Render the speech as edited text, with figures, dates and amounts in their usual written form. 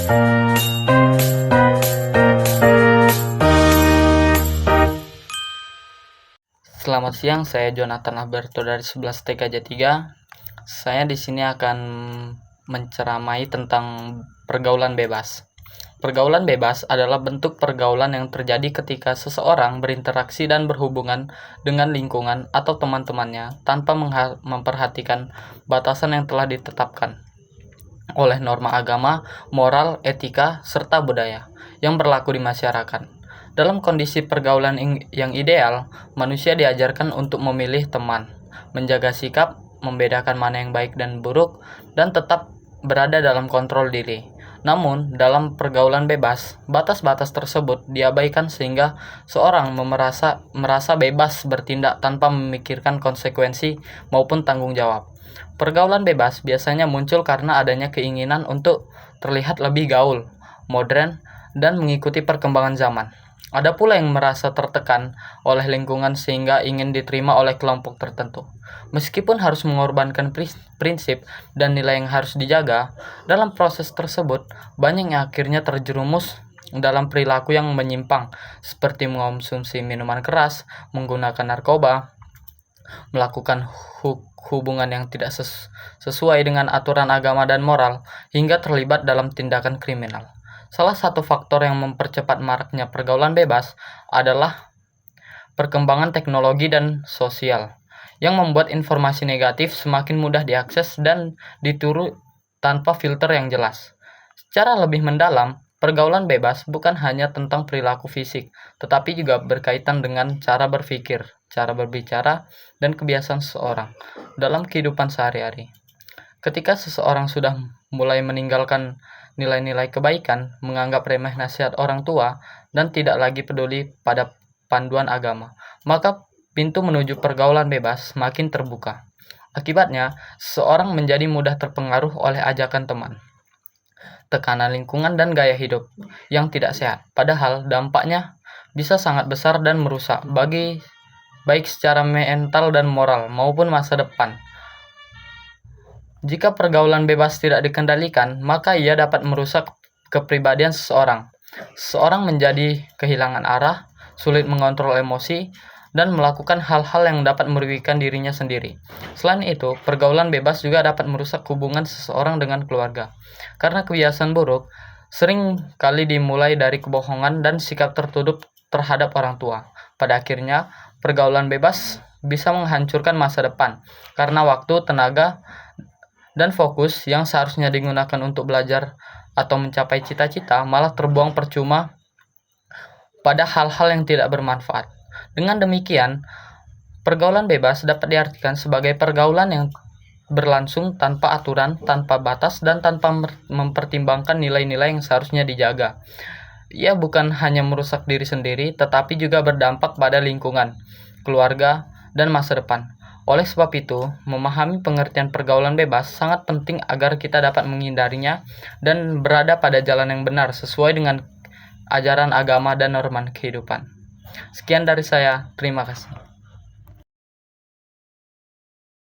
Selamat siang, saya Jonathan Alberto dari 11 TKJ 3. Saya di sini akan menceramai tentang pergaulan bebas. Pergaulan bebas adalah bentuk pergaulan yang terjadi ketika seseorang berinteraksi dan berhubungan dengan lingkungan atau teman-temannya tanpa memperhatikan batasan yang telah ditetapkan oleh norma agama, moral, etika, serta budaya yang berlaku di masyarakat. Dalam kondisi pergaulan yang ideal, manusia diajarkan untuk memilih teman, menjaga sikap, membedakan mana yang baik dan buruk, dan tetap berada dalam kontrol diri. Namun, dalam pergaulan bebas, batas-batas tersebut diabaikan sehingga seorang merasa bebas bertindak tanpa memikirkan konsekuensi maupun tanggung jawab. Pergaulan bebas biasanya muncul karena adanya keinginan untuk terlihat lebih gaul, modern, dan mengikuti perkembangan zaman. Ada pula yang merasa tertekan oleh lingkungan sehingga ingin diterima oleh kelompok tertentu. Meskipun harus mengorbankan prinsip dan nilai yang harus dijaga, dalam proses tersebut banyak yang akhirnya terjerumus dalam perilaku yang menyimpang, seperti mengonsumsi minuman keras, menggunakan narkoba, melakukan hubungan yang tidak sesuai dengan aturan agama dan moral, hingga terlibat dalam tindakan kriminal. Salah satu faktor yang mempercepat maraknya pergaulan bebas adalah perkembangan teknologi dan sosial, yang membuat informasi negatif semakin mudah diakses dan ditiru tanpa filter yang jelas. Secara lebih mendalam, pergaulan bebas bukan hanya tentang perilaku fisik, tetapi juga berkaitan dengan cara berpikir, cara berbicara, dan kebiasaan seseorang dalam kehidupan sehari-hari. Ketika seseorang sudah mulai meninggalkan nilai-nilai kebaikan, menganggap remeh nasihat orang tua, dan tidak lagi peduli pada panduan agama, maka pintu menuju pergaulan bebas makin terbuka. Akibatnya, seseorang menjadi mudah terpengaruh oleh ajakan teman, tekanan lingkungan, dan gaya hidup yang tidak sehat. Padahal dampaknya bisa sangat besar dan merusak baik secara mental dan moral maupun masa depan. Jika pergaulan bebas tidak dikendalikan, maka ia dapat merusak kepribadian seseorang. Seseorang menjadi kehilangan arah, sulit mengontrol emosi, dan melakukan hal-hal yang dapat merugikan dirinya sendiri. Selain itu, pergaulan bebas juga dapat merusak hubungan seseorang dengan keluarga. Karena kebiasaan buruk sering kali dimulai dari kebohongan dan sikap tertutup terhadap orang tua. Pada akhirnya, pergaulan bebas bisa menghancurkan masa depan, karena waktu, tenaga, dan fokus yang seharusnya digunakan untuk belajar atau mencapai cita-cita malah terbuang percuma pada hal-hal yang tidak bermanfaat. Dengan demikian, pergaulan bebas dapat diartikan sebagai pergaulan yang berlangsung tanpa aturan, tanpa batas, dan tanpa mempertimbangkan nilai-nilai yang seharusnya dijaga. Ia bukan hanya merusak diri sendiri, tetapi juga berdampak pada lingkungan, keluarga, dan masa depan. Oleh sebab itu, memahami pengertian pergaulan bebas sangat penting agar kita dapat menghindarinya dan berada pada jalan yang benar sesuai dengan ajaran agama dan norma kehidupan. Sekian dari saya, terima kasih.